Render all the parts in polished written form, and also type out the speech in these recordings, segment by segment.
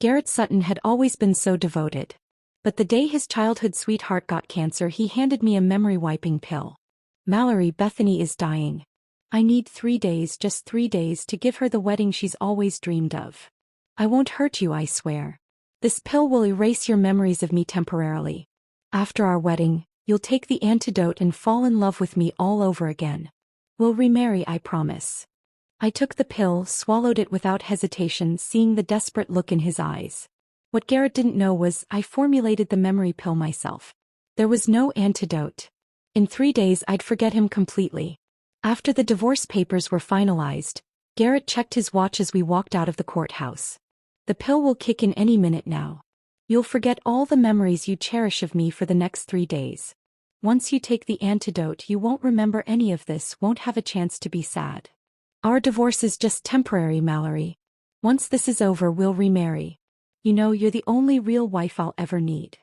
Garrett Sutton had always been so devoted. But the day his childhood sweetheart got cancer, he handed me a memory-wiping pill. Mallory, Bethany is dying. I need 3 days, just 3 days, to give her the wedding she's always dreamed of. I won't hurt you, I swear. This pill will erase your memories of me temporarily. After our wedding, you'll take the antidote and fall in love with me all over again. We'll remarry, I promise. I took the pill, swallowed it without hesitation, seeing the desperate look in his eyes. What Garrett didn't know was I formulated the memory pill myself. There was no antidote. In 3 days I'd forget him completely. After the divorce papers were finalized, Garrett checked his watch as we walked out of the courthouse. The pill will kick in any minute now. You'll forget all the memories you cherish of me for the next 3 days. Once you take the antidote, you won't remember any of this, won't have a chance to be sad. Our divorce is just temporary, Mallory. Once this is over, we'll remarry. You know, you're the only real wife I'll ever need.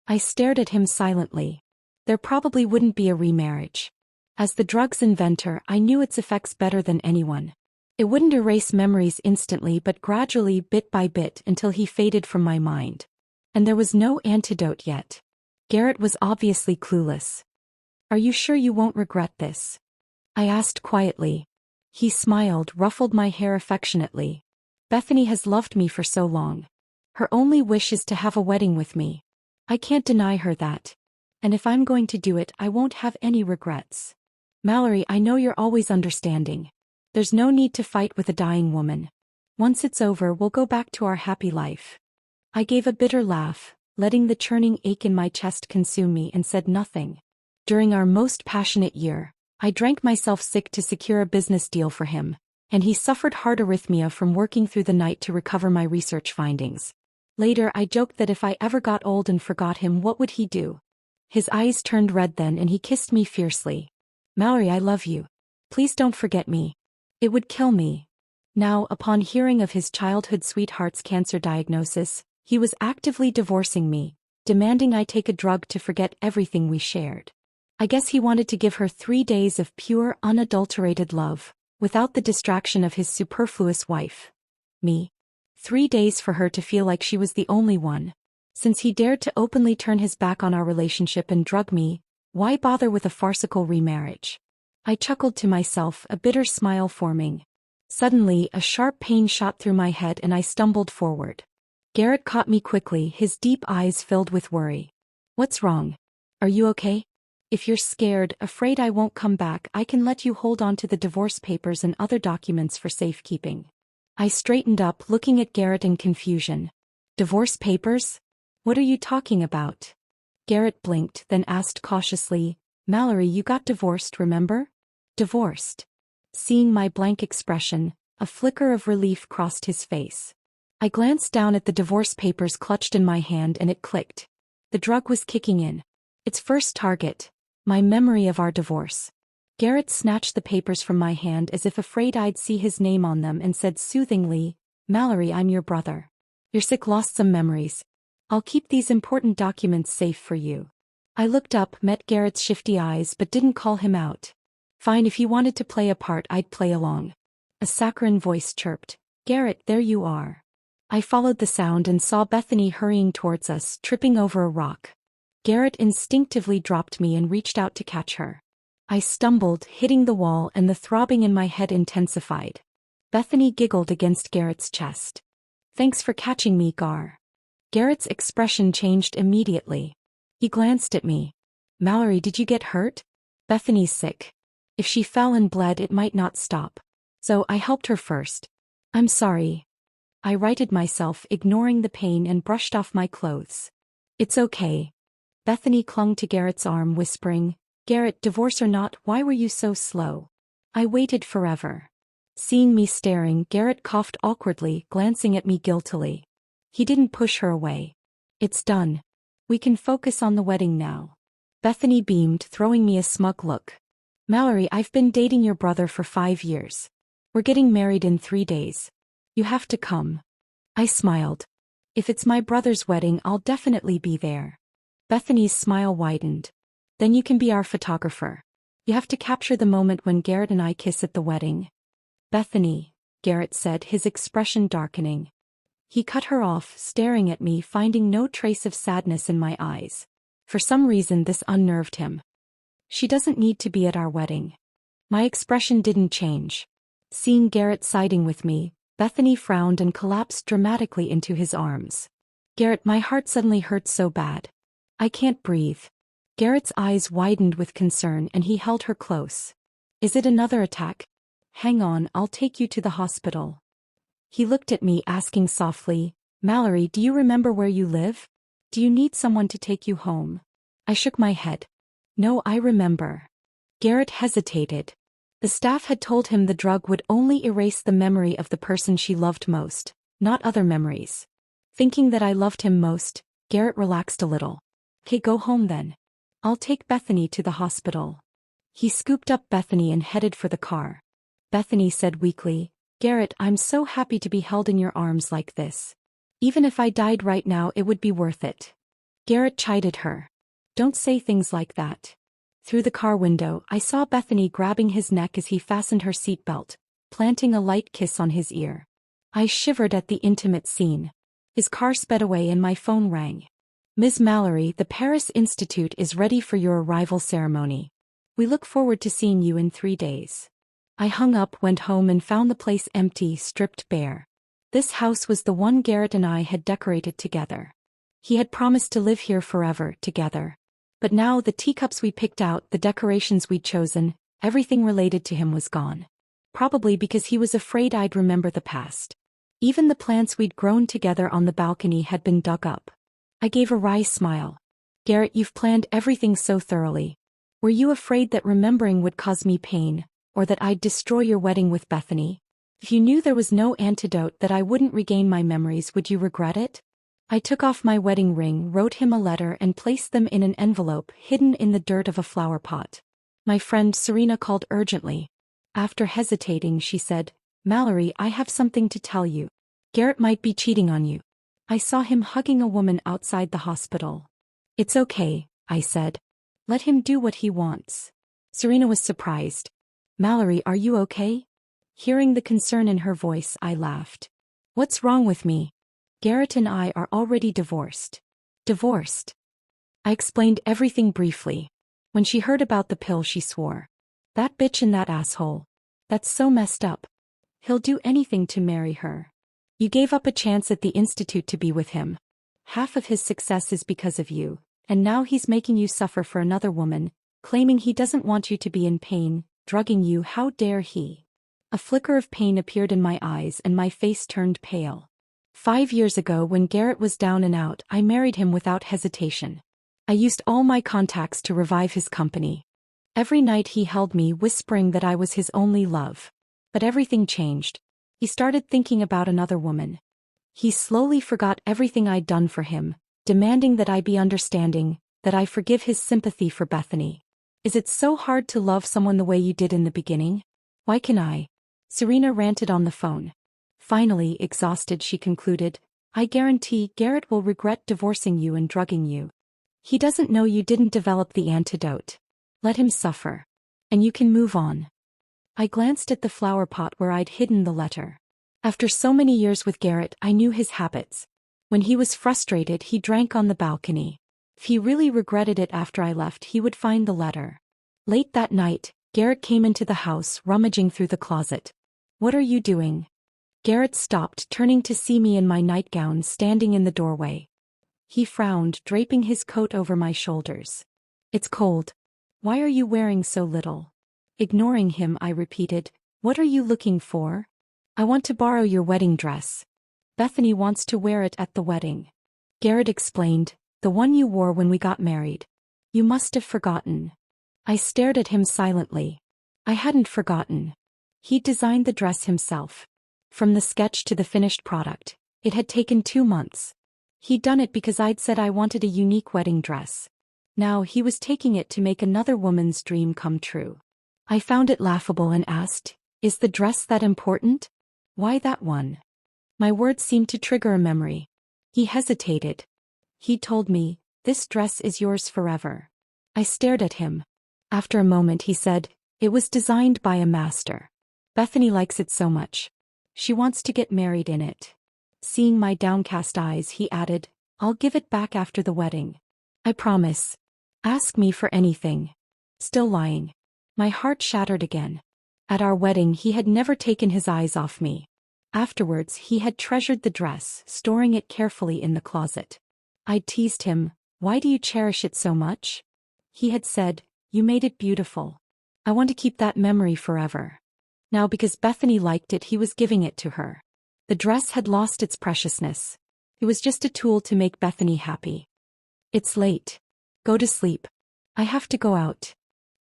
I stared at him silently. There probably wouldn't be a remarriage. As the drug's inventor, I knew its effects better than anyone. It wouldn't erase memories instantly, but gradually, bit by bit, until he faded from my mind. And there was no antidote yet. Garrett was obviously clueless. Are you sure you won't regret this? I asked quietly. He smiled, ruffled my hair affectionately. Bethany has loved me for so long. Her only wish is to have a wedding with me. I can't deny her that. And if I'm going to do it, I won't have any regrets. Mallory, I know you're always understanding. There's no need to fight with a dying woman. Once it's over, we'll go back to our happy life. I gave a bitter laugh, letting the churning ache in my chest consume me, and said nothing. During our most passionate year, I drank myself sick to secure a business deal for him, and he suffered heart arrhythmia from working through the night to recover my research findings. Later, I joked that if I ever got old and forgot him, what would he do? His eyes turned red then, and he kissed me fiercely. Mallory, I love you. Please don't forget me. It would kill me. Now, upon hearing of his childhood sweetheart's cancer diagnosis, he was actively divorcing me, demanding I take a drug to forget everything we shared. I guess he wanted to give her 3 days of pure, unadulterated love, without the distraction of his superfluous wife. Me. 3 days for her to feel like she was the only one. Since he dared to openly turn his back on our relationship and drug me, why bother with a farcical remarriage? I chuckled to myself, a bitter smile forming. Suddenly, a sharp pain shot through my head and I stumbled forward. Garrett caught me quickly, his deep eyes filled with worry. What's wrong? Are you okay? If you're scared, afraid I won't come back, I can let you hold on to the divorce papers and other documents for safekeeping. I straightened up, looking at Garrett in confusion. Divorce papers? What are you talking about? Garrett blinked, then asked cautiously, Mallory, you got divorced, remember? Divorced. Seeing my blank expression, a flicker of relief crossed his face. I glanced down at the divorce papers clutched in my hand and it clicked. The drug was kicking in. Its first target, my memory of our divorce. Garrett snatched the papers from my hand as if afraid I'd see his name on them and said soothingly, Mallory, I'm your brother. Your sick lost some memories. I'll keep these important documents safe for you. I looked up, met Garrett's shifty eyes but didn't call him out. Fine, if he wanted to play a part, I'd play along. A saccharine voice chirped, Garrett, there you are. I followed the sound and saw Bethany hurrying towards us, tripping over a rock. Garrett instinctively dropped me and reached out to catch her. I stumbled, hitting the wall, and the throbbing in my head intensified. Bethany giggled against Garrett's chest. Thanks for catching me, Gar. Garrett's expression changed immediately. He glanced at me. Mallory, did you get hurt? Bethany's sick. If she fell and bled, it might not stop. So I helped her first. I'm sorry. I righted myself, ignoring the pain, and brushed off my clothes. It's okay. Bethany clung to Garrett's arm, whispering, Garrett, divorce or not, why were you so slow? I waited forever. Seeing me staring, Garrett coughed awkwardly, glancing at me guiltily. He didn't push her away. It's done. We can focus on the wedding now. Bethany beamed, throwing me a smug look. Mallory, I've been dating your brother for 5 years. We're getting married in 3 days. You have to come. I smiled. If it's my brother's wedding, I'll definitely be there. Bethany's smile widened. Then you can be our photographer. You have to capture the moment when Garrett and I kiss at the wedding. Bethany, Garrett said, his expression darkening. He cut her off, staring at me, finding no trace of sadness in my eyes. For some reason this unnerved him. She doesn't need to be at our wedding. My expression didn't change. Seeing Garrett siding with me, Bethany frowned and collapsed dramatically into his arms. Garrett, my heart suddenly hurts so bad. I can't breathe. Garrett's eyes widened with concern and he held her close. Is it another attack? Hang on, I'll take you to the hospital. He looked at me, asking softly, Mallory, do you remember where you live? Do you need someone to take you home? I shook my head. No, I remember. Garrett hesitated. The staff had told him the drug would only erase the memory of the person she loved most, not other memories. Thinking that I loved him most, Garrett relaxed a little. Okay, go home then. I'll take Bethany to the hospital. He scooped up Bethany and headed for the car. Bethany said weakly, Garrett, I'm so happy to be held in your arms like this. Even if I died right now, it would be worth it. Garrett chided her. Don't say things like that. Through the car window, I saw Bethany grabbing his neck as he fastened her seatbelt, planting a light kiss on his ear. I shivered at the intimate scene. His car sped away and my phone rang. Ms. Mallory, the Paris Institute is ready for your arrival ceremony. We look forward to seeing you in 3 days. I hung up, went home and found the place empty, stripped bare. This house was the one Garrett and I had decorated together. He had promised to live here forever, together. But now the teacups we picked out, the decorations we'd chosen, everything related to him was gone. Probably because he was afraid I'd remember the past. Even the plants we'd grown together on the balcony had been dug up. I gave a wry smile. Garrett, you've planned everything so thoroughly. Were you afraid that remembering would cause me pain, or that I'd destroy your wedding with Bethany? If you knew there was no antidote, that I wouldn't regain my memories, would you regret it? I took off my wedding ring, wrote him a letter and placed them in an envelope hidden in the dirt of a flower pot. My friend Serena called urgently. After hesitating, she said, Mallory, I have something to tell you. Garrett might be cheating on you. I saw him hugging a woman outside the hospital. It's okay, I said. Let him do what he wants. Serena was surprised. Mallory, are you okay? Hearing the concern in her voice, I laughed. What's wrong with me? Garrett and I are already divorced. Divorced? I explained everything briefly. When she heard about the pill, she swore. That bitch and that asshole. That's so messed up. He'll do anything to marry her. You gave up a chance at the Institute to be with him. Half of his success is because of you, and now he's making you suffer for another woman, claiming he doesn't want you to be in pain, drugging you. How dare he? A flicker of pain appeared in my eyes and my face turned pale. 5 years ago, when Garrett was down and out, I married him without hesitation. I used all my contacts to revive his company. Every night he held me, whispering that I was his only love. But everything changed. He started thinking about another woman. He slowly forgot everything I'd done for him, demanding that I be understanding, that I forgive his sympathy for Bethany. Is it so hard to love someone the way you did in the beginning? Why can't I? Serena ranted on the phone. Finally, exhausted, she concluded, I guarantee Garrett will regret divorcing you and drugging you. He doesn't know you didn't develop the antidote. Let him suffer. And you can move on. I glanced at the flower pot where I'd hidden the letter. After so many years with Garrett, I knew his habits. When he was frustrated, he drank on the balcony. If he really regretted it after I left, he would find the letter. Late that night, Garrett came into the house, rummaging through the closet. What are you doing? Garrett stopped, turning to see me in my nightgown standing in the doorway. He frowned, draping his coat over my shoulders. It's cold. Why are you wearing so little? Ignoring him, I repeated, What are you looking for? I want to borrow your wedding dress. Bethany wants to wear it at the wedding. Garrett explained, the one you wore when we got married. You must have forgotten. I stared at him silently. I hadn't forgotten. He'd designed the dress himself. From the sketch to the finished product, it had taken 2 months. He'd done it because I'd said I wanted a unique wedding dress. Now he was taking it to make another woman's dream come true. I found it laughable and asked, Is the dress that important? Why that one? My words seemed to trigger a memory. He hesitated. He told me, This dress is yours forever. I stared at him. After a moment he said, It was designed by a master. Bethany likes it so much. She wants to get married in it. Seeing my downcast eyes, he added, I'll give it back after the wedding. I promise. Ask me for anything. Still lying. My heart shattered again. At our wedding, he had never taken his eyes off me. Afterwards, he had treasured the dress, storing it carefully in the closet. I teased him, why do you cherish it so much? He had said, you made it beautiful. I want to keep that memory forever. Now because Bethany liked it, he was giving it to her. The dress had lost its preciousness. It was just a tool to make Bethany happy. It's late. Go to sleep. I have to go out.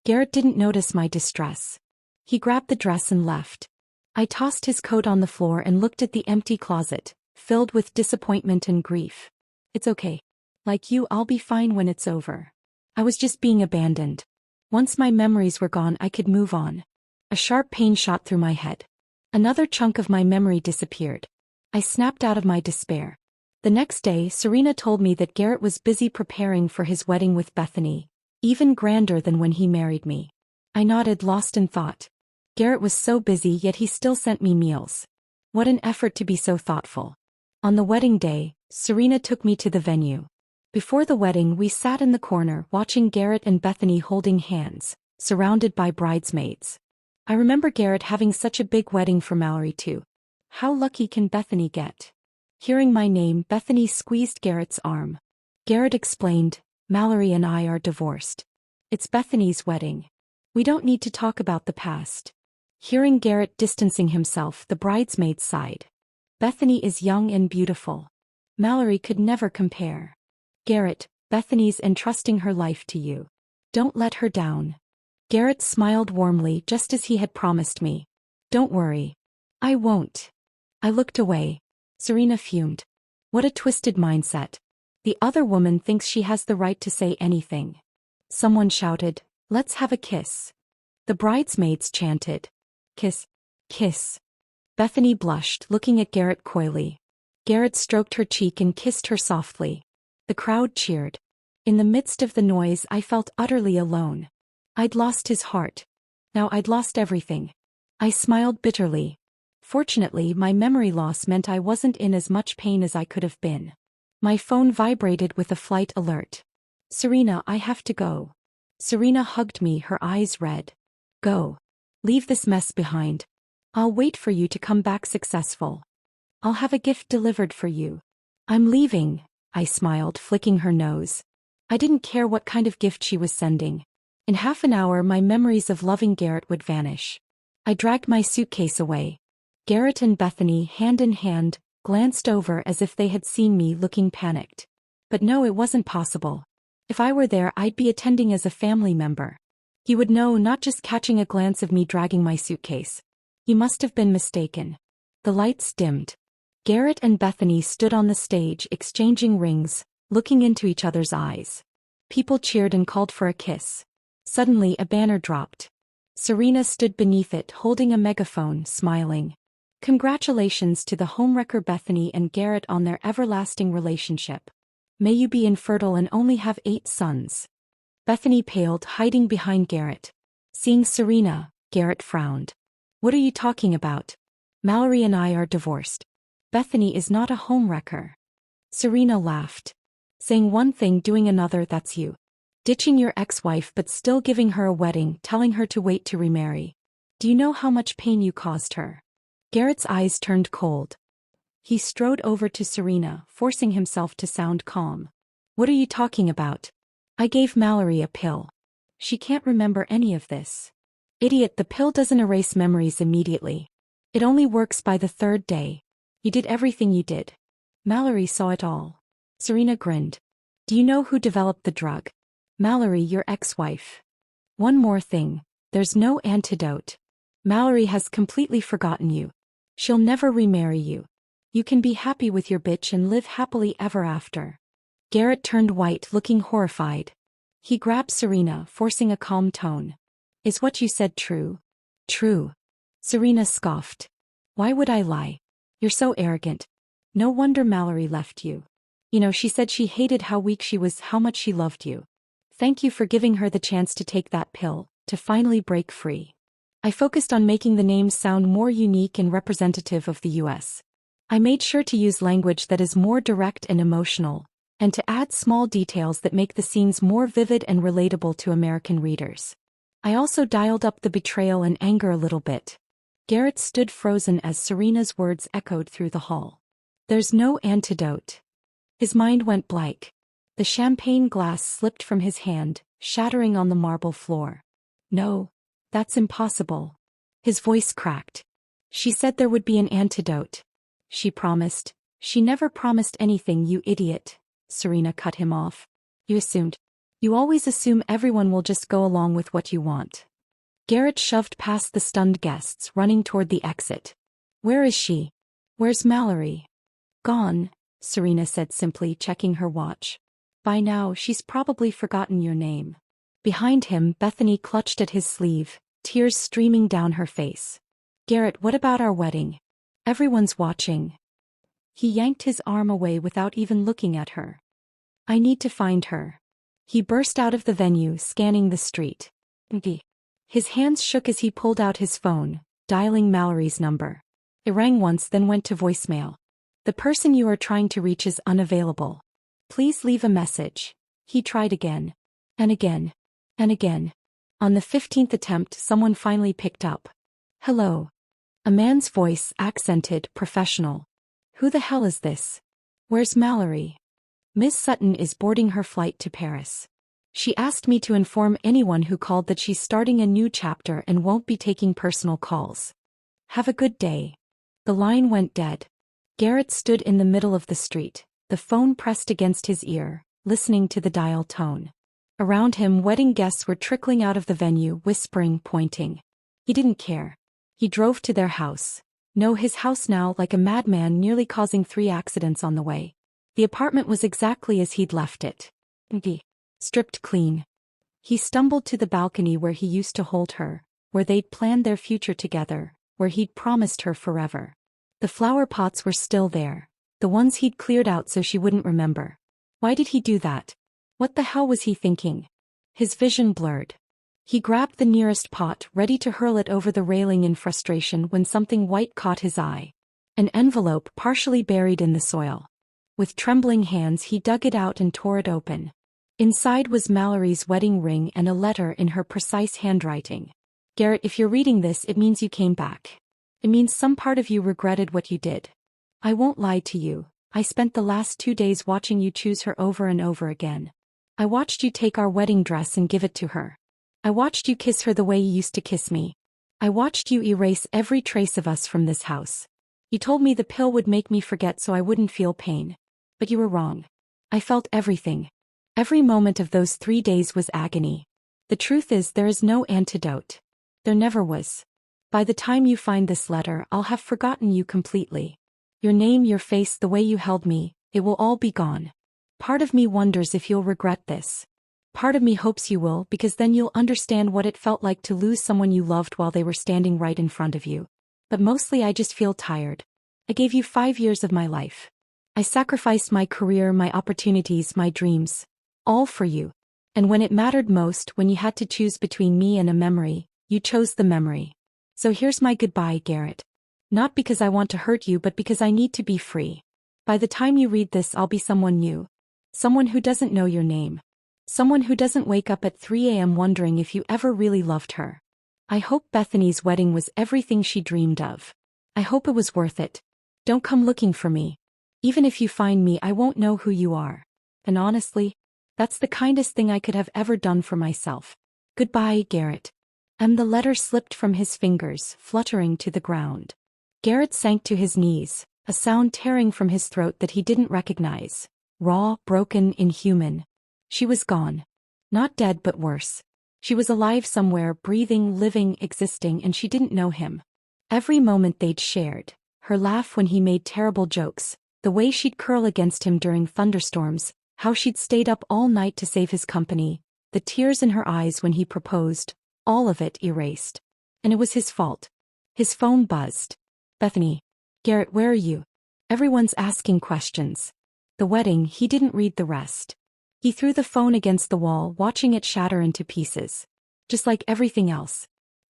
Garrett didn't notice my distress. He grabbed the dress and left. I tossed his coat on the floor and looked at the empty closet, filled with disappointment and grief. It's okay. Like you, I'll be fine when it's over. I was just being abandoned. Once my memories were gone, I could move on. A sharp pain shot through my head. Another chunk of my memory disappeared. I snapped out of my despair. The next day, Serena told me that Garrett was busy preparing for his wedding with Bethany, even grander than when he married me. I nodded, lost in thought. Garrett was so busy, yet he still sent me meals. What an effort to be so thoughtful. On the wedding day, Serena took me to the venue. Before the wedding, we sat in the corner watching Garrett and Bethany holding hands, surrounded by bridesmaids. I remember Garrett having such a big wedding for Mallory too. How lucky can Bethany get? Hearing my name, Bethany squeezed Garrett's arm. Garrett explained, Mallory and I are divorced. It's Bethany's wedding. We don't need to talk about the past. Hearing Garrett distancing himself, the bridesmaids sighed. Bethany is young and beautiful. Mallory could never compare. Garrett, Bethany's entrusting her life to you. Don't let her down. Garrett smiled warmly, just as he had promised me. Don't worry. I won't. I looked away. Serena fumed. What a twisted mindset. The other woman thinks she has the right to say anything. Someone shouted, let's have a kiss. The bridesmaids chanted, kiss, kiss. Bethany blushed, looking at Garrett coyly. Garrett stroked her cheek and kissed her softly. The crowd cheered. In the midst of the noise, I felt utterly alone. I'd lost his heart. Now I'd lost everything. I smiled bitterly. Fortunately, my memory loss meant I wasn't in as much pain as I could have been. My phone vibrated with a flight alert. Serena, I have to go. Serena hugged me, her eyes red. Go. Leave this mess behind. I'll wait for you to come back successful. I'll have a gift delivered for you. I'm leaving, I smiled, flicking her nose. I didn't care what kind of gift she was sending. In half an hour, my memories of loving Garrett would vanish. I dragged my suitcase away. Garrett and Bethany, hand in hand, glanced over as if they had seen me, looking panicked. But no, it wasn't possible. If I were there, I'd be attending as a family member. He would know, not just catching a glance of me dragging my suitcase. He must have been mistaken. The lights dimmed. Garrett and Bethany stood on the stage, exchanging rings, looking into each other's eyes. People cheered and called for a kiss. Suddenly, a banner dropped. Serena stood beneath it, holding a megaphone, smiling. Congratulations to the homewrecker Bethany and Garrett on their everlasting relationship. May you be infertile and only have 8 sons. Bethany paled, hiding behind Garrett. Seeing Serena, Garrett frowned. What are you talking about? Mallory and I are divorced. Bethany is not a homewrecker. Serena laughed. Saying one thing, doing another, that's you. Ditching your ex-wife but still giving her a wedding, telling her to wait to remarry. Do you know how much pain you caused her? Garrett's eyes turned cold. He strode over to Serena, forcing himself to sound calm. What are you talking about? I gave Mallory a pill. She can't remember any of this. Idiot, the pill doesn't erase memories immediately. It only works by the 3rd day. You did everything you did. Mallory saw it all. Serena grinned. Do you know who developed the drug? Mallory, your ex-wife. One more thing. There's no antidote. Mallory has completely forgotten you. She'll never remarry you. You can be happy with your bitch and live happily ever after. Garrett turned white, looking horrified. He grabbed Serena, forcing a calm tone. Is what you said true? True. Serena scoffed. Why would I lie? You're so arrogant. No wonder Mallory left you. You know, she said she hated how weak she was, how much she loved you. Thank you for giving her the chance to take that pill, to finally break free. I focused on making the name sound more unique and representative of the U.S. I made sure to use language that is more direct and emotional, and to add small details that make the scenes more vivid and relatable to American readers. I also dialed up the betrayal and anger a little bit. Garrett stood frozen as Serena's words echoed through the hall. There's no antidote. His mind went blank. The champagne glass slipped from his hand, shattering on the marble floor. No, that's impossible. His voice cracked. She said there would be an antidote. She promised. She never promised anything, you idiot. Serena cut him off. You assumed. You always assume everyone will just go along with what you want. Garrett shoved past the stunned guests, running toward the exit. Where is she? Where's Mallory? Gone, Serena said simply, checking her watch. By now, she's probably forgotten your name. Behind him, Bethany clutched at his sleeve, tears streaming down her face. Garrett, what about our wedding? Everyone's watching. He yanked his arm away without even looking at her. I need to find her. He burst out of the venue, scanning the street. His hands shook as he pulled out his phone, dialing Mallory's number. It rang once, then went to voicemail. The person you are trying to reach is unavailable. Please leave a message. He tried again. And again. And again. On the 15th attempt, someone finally picked up. Hello. A man's voice, accented, professional. Who the hell is this? Where's Mallory? Miss Sutton is boarding her flight to Paris. She asked me to inform anyone who called that she's starting a new chapter and won't be taking personal calls. Have a good day. The line went dead. Garrett stood in the middle of the street, the phone pressed against his ear, listening to the dial tone. Around him, wedding guests were trickling out of the venue, whispering, pointing. He didn't care. He drove to their house. No, his house now, like a madman, nearly causing 3 accidents on the way. The apartment was exactly as he'd left it. Stripped clean. He stumbled to the balcony where he used to hold her, where they'd planned their future together, where he'd promised her forever. The flower pots were still there, the ones he'd cleared out so she wouldn't remember. Why did he do that? What the hell was he thinking? His vision blurred. He grabbed the nearest pot, ready to hurl it over the railing in frustration, when something white caught his eye. An envelope partially buried in the soil. With trembling hands, he dug it out and tore it open. Inside was Mallory's wedding ring and a letter in her precise handwriting. Garrett, if you're reading this, it means you came back. It means some part of you regretted what you did. I won't lie to you. I spent the last 2 days watching you choose her over and over again. I watched you take our wedding dress and give it to her. I watched you kiss her the way you used to kiss me. I watched you erase every trace of us from this house. You told me the pill would make me forget so I wouldn't feel pain. But you were wrong. I felt everything. Every moment of those 3 days was agony. The truth is, there is no antidote. There never was. By the time you find this letter, I'll have forgotten you completely. Your name, your face, the way you held me, it will all be gone. Part of me wonders if you'll regret this. Part of me hopes you will, because then you'll understand what it felt like to lose someone you loved while they were standing right in front of you. But mostly I just feel tired. I gave you 5 years of my life. I sacrificed my career, my opportunities, my dreams. All for you. And when it mattered most, when you had to choose between me and a memory, you chose the memory. So here's my goodbye, Garrett. Not because I want to hurt you, but because I need to be free. By the time you read this, I'll be someone new. Someone who doesn't know your name. Someone who doesn't wake up at 3 a.m. wondering if you ever really loved her. I hope Bethany's wedding was everything she dreamed of. I hope it was worth it. Don't come looking for me. Even if you find me, I won't know who you are. And honestly, that's the kindest thing I could have ever done for myself. Goodbye, Garrett. And the letter slipped from his fingers, fluttering to the ground. Garrett sank to his knees, a sound tearing from his throat that he didn't recognize. Raw, broken, inhuman. She was gone. Not dead, but worse. She was alive somewhere, breathing, living, existing, and she didn't know him. Every moment they'd shared, her laugh when he made terrible jokes, the way she'd curl against him during thunderstorms, how she'd stayed up all night to save his company, the tears in her eyes when he proposed, all of it erased. And it was his fault. His phone buzzed. Bethany. Garrett, where are you? Everyone's asking questions. The wedding, he didn't read the rest. He threw the phone against the wall, watching it shatter into pieces. Just like everything else.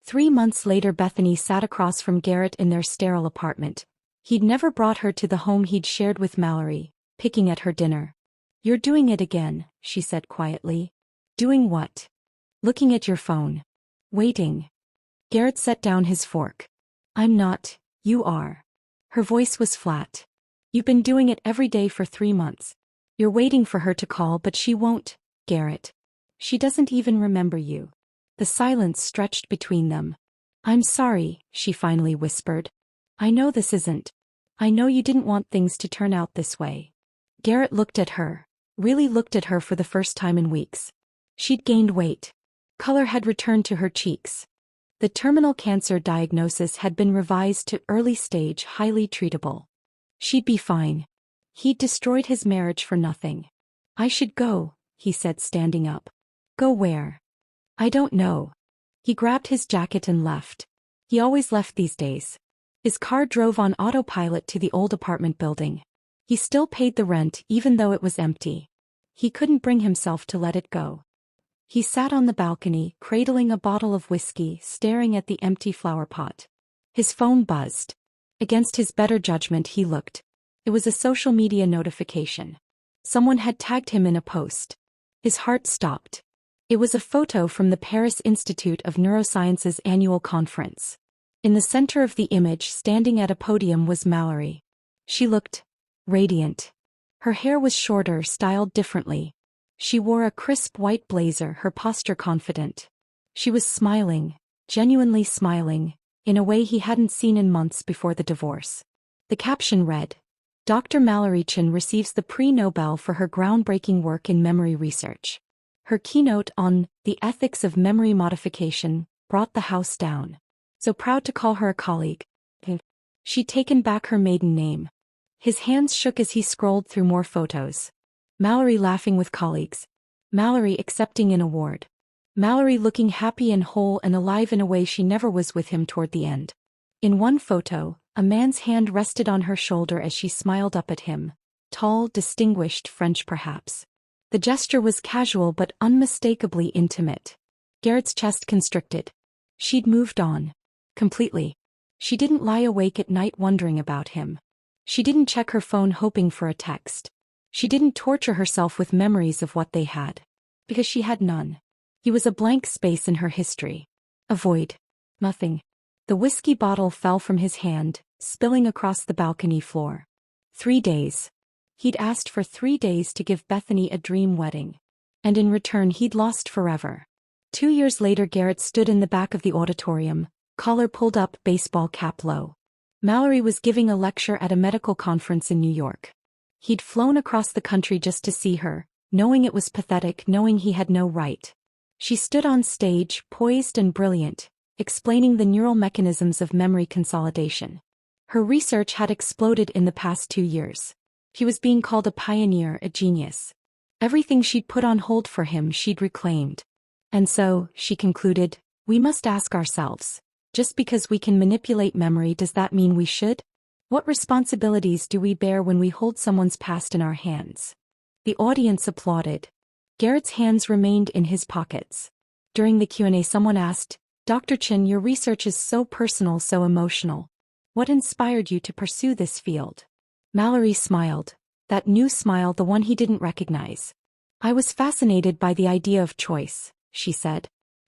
3 months later, Bethany sat across from Garrett in their sterile apartment. He'd never brought her to the home he'd shared with Mallory, picking at her dinner. "You're doing it again," she said quietly. "Doing what?" "Looking at your phone. Waiting." Garrett set down his fork. "I'm not, you are." Her voice was flat. "You've been doing it every day for 3 months. You're waiting for her to call, but she won't, Garrett. She doesn't even remember you." The silence stretched between them. "I'm sorry," she finally whispered. "I know this isn't. I know you didn't want things to turn out this way." Garrett looked at her, really looked at her for the first time in weeks. She'd gained weight. Color had returned to her cheeks. The terminal cancer diagnosis had been revised to early stage, highly treatable. She'd be fine. He'd destroyed his marriage for nothing. "I should go," he said, standing up. "Go where?" "I don't know." He grabbed his jacket and left. He always left these days. His car drove on autopilot to the old apartment building. He still paid the rent even though it was empty. He couldn't bring himself to let it go. He sat on the balcony, cradling a bottle of whiskey, staring at the empty flower pot. His phone buzzed. Against his better judgment he looked. It was a social media notification. Someone had tagged him in a post. His heart stopped. It was a photo from the Paris Institute of Neuroscience's annual conference. In the center of the image, standing at a podium, was Mallory. She looked radiant. Her hair was shorter, styled differently. She wore a crisp white blazer, her posture confident. She was smiling, genuinely smiling, in a way he hadn't seen in months before the divorce. The caption read, "Dr. Mallory Chin receives the Prix-Nobel for her groundbreaking work in memory research." Her keynote on the ethics of memory modification brought the house down. So proud to call her a colleague. She'd taken back her maiden name. His hands shook as he scrolled through more photos. Mallory laughing with colleagues. Mallory accepting an award. Mallory looking happy and whole and alive in a way she never was with him toward the end. In one photo, a man's hand rested on her shoulder as she smiled up at him. Tall, distinguished, French perhaps. The gesture was casual but unmistakably intimate. Garrett's chest constricted. She'd moved on. Completely. She didn't lie awake at night wondering about him. She didn't check her phone hoping for a text. She didn't torture herself with memories of what they had. Because she had none. He was a blank space in her history. A void. Nothing. The whiskey bottle fell from his hand, spilling across the balcony floor. 3 days. He'd asked for 3 days to give Bethany a dream wedding. And in return he'd lost forever. 2 years later Garrett stood in the back of the auditorium, collar pulled up, baseball cap low. Mallory was giving a lecture at a medical conference in New York. He'd flown across the country just to see her, knowing it was pathetic, knowing he had no right. She stood on stage, poised and brilliant, explaining the neural mechanisms of memory consolidation. Her research had exploded in the past 2 years. He was being called a pioneer, a genius. Everything she'd put on hold for him she'd reclaimed. And so, she concluded, we must ask ourselves, just because we can manipulate memory, does that mean we should? What responsibilities do we bear when we hold someone's past in our hands? The audience applauded. Garrett's hands remained in his pockets. During the Q&A someone asked, "Dr. Chin, your research is so personal, so emotional. What inspired you to pursue this field?" Mallory smiled. That new smile, the one he didn't recognize. "I was fascinated by the idea of choice," she said.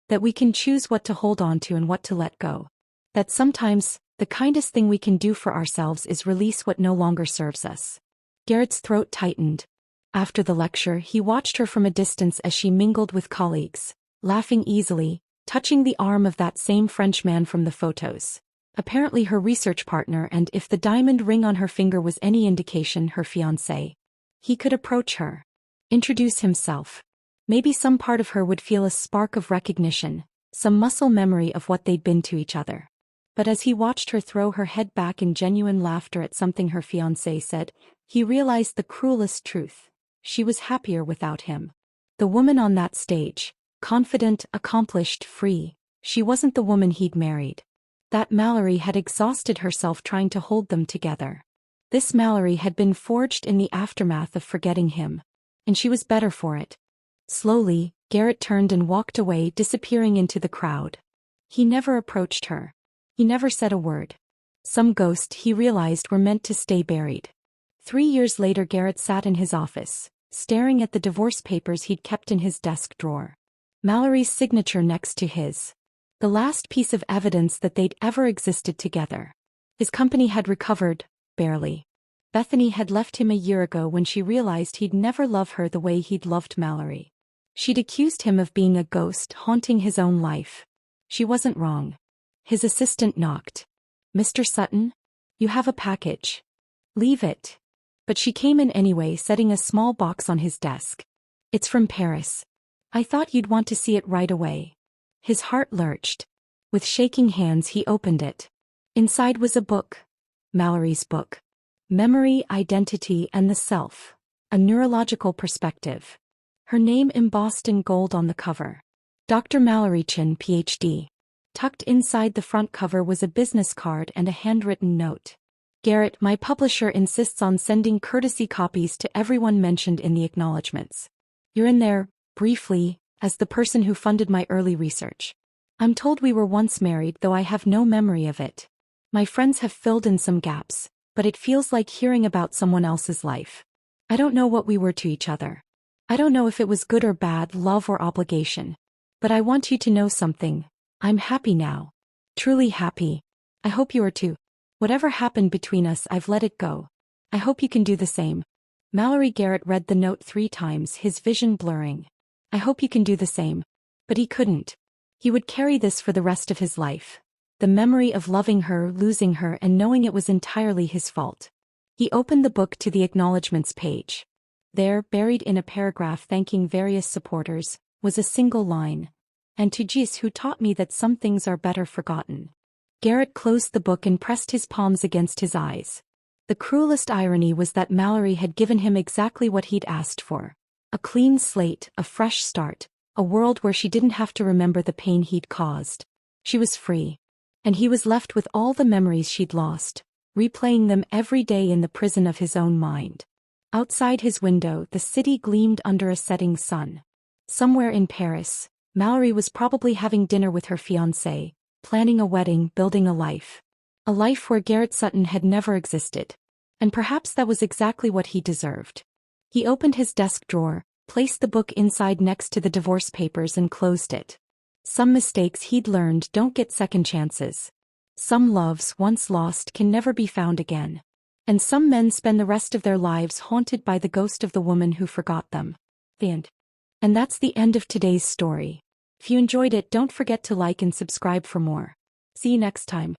That we can choose what to hold on to and what to let go. That sometimes, the kindest thing we can do for ourselves is release what no longer serves us. Garrett's throat tightened. After the lecture, he watched her from a distance as she mingled with colleagues, laughing easily, touching the arm of that same French man from the photos. Apparently her research partner, and if the diamond ring on her finger was any indication, her fiancé. He could approach her. Introduce himself. Maybe some part of her would feel a spark of recognition, some muscle memory of what they'd been to each other. But as he watched her throw her head back in genuine laughter at something her fiancé said, he realized the cruelest truth. She was happier without him. The woman on that stage, confident, accomplished, free, she wasn't the woman he'd married. That Mallory had exhausted herself trying to hold them together. This Mallory had been forged in the aftermath of forgetting him. And she was better for it. Slowly, Garrett turned and walked away, disappearing into the crowd. He never approached her. He never said a word. Some ghosts he realized were meant to stay buried. 3 years later, Garrett sat in his office, staring at the divorce papers he'd kept in his desk drawer. Mallory's signature next to his. The last piece of evidence that they'd ever existed together. His company had recovered, barely. Bethany had left him a year ago when she realized he'd never love her the way he'd loved Mallory. She'd accused him of being a ghost haunting his own life. She wasn't wrong. His assistant knocked. "Mr. Sutton? You have a package. Leave it." But she came in anyway, setting a small box on his desk. "It's from Paris. I thought you'd want to see it right away." His heart lurched. With shaking hands he opened it. Inside was a book. Mallory's book. Memory, Identity, and the Self. A Neurological Perspective. Her name embossed in gold on the cover. Dr. Mallory Chin, Ph.D. Tucked inside the front cover was a business card and a handwritten note. "Garrett, my publisher insists on sending courtesy copies to everyone mentioned in the acknowledgments. You're in there, briefly, as the person who funded my early research. I'm told we were once married, though I have no memory of it. My friends have filled in some gaps, but it feels like hearing about someone else's life. I don't know what we were to each other. I don't know if it was good or bad, love or obligation. But I want you to know something. I'm happy now. Truly happy. I hope you are too. Whatever happened between us, I've let it go. I hope you can do the same." Mallory. Garrett read the note 3 times, his vision blurring. I hope you can do the same. But he couldn't. He would carry this for the rest of his life. The memory of loving her, losing her, and knowing it was entirely his fault. He opened the book to the acknowledgments page. There, buried in a paragraph thanking various supporters, was a single line. "And to Jis, who taught me that some things are better forgotten." Garrett closed the book and pressed his palms against his eyes. The cruelest irony was that Mallory had given him exactly what he'd asked for. A clean slate, a fresh start, a world where she didn't have to remember the pain he'd caused. She was free. And he was left with all the memories she'd lost, replaying them every day in the prison of his own mind. Outside his window, the city gleamed under a setting sun. Somewhere in Paris, Mallory was probably having dinner with her fiancé, planning a wedding, building a life. A life where Garrett Sutton had never existed. And perhaps that was exactly what he deserved. He opened his desk drawer, placed the book inside next to the divorce papers and closed it. Some mistakes he'd learned don't get second chances. Some loves, once lost, can never be found again. And some men spend the rest of their lives haunted by the ghost of the woman who forgot them. The end. And that's the end of today's story. If you enjoyed it, don't forget to like and subscribe for more. See you next time.